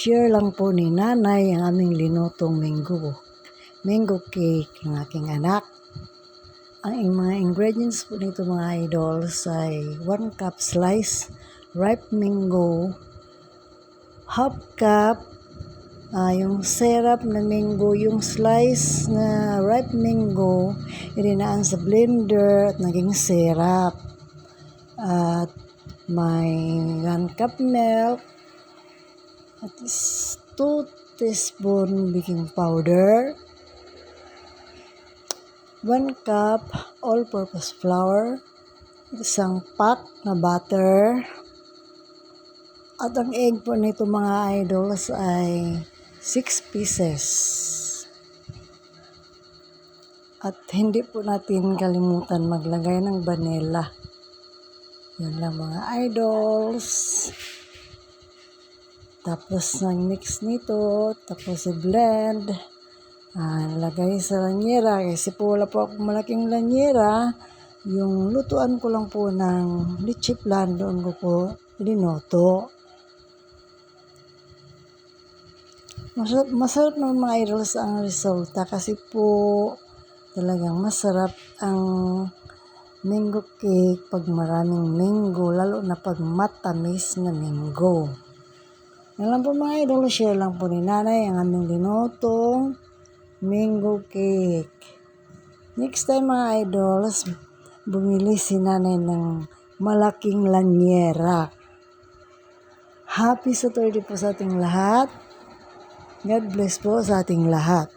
Share lang po ni nanay ang aming linutong mango cake ng aking anak. Ang mga ingredients po nito mga idols ay 1 cup slice ripe mango, half cup yung syrup na mango, yung slice na ripe mango, irinaan sa blender at naging syrup. At may 1 cup milk, at 2 teaspoon baking powder, 1 cup all-purpose flour, isang pack na butter, at ang egg po nito mga idols ay 6 pieces. At hindi po natin kalimutan maglagay ng vanilla. Yan lang mga idols. Tapos mix nito, tapos i-blend. Lagay sa lanyera, kasi po wala po akong malaking lanyera. Yung lutuan ko lang po ng leche flan, doon ko po linoto. Masarap naman mga idols ang resulta kasi po talagang masarap ang mango cake pag maraming mango, lalo na pag matamis na mango. Yan lang po mga idols, share lang po ni nanay ang aming linutong mango cake. Next time mga idols, bumili si nanay ng malaking lanyera. Happy Saturday po sa ating lahat. God bless po sa ating lahat.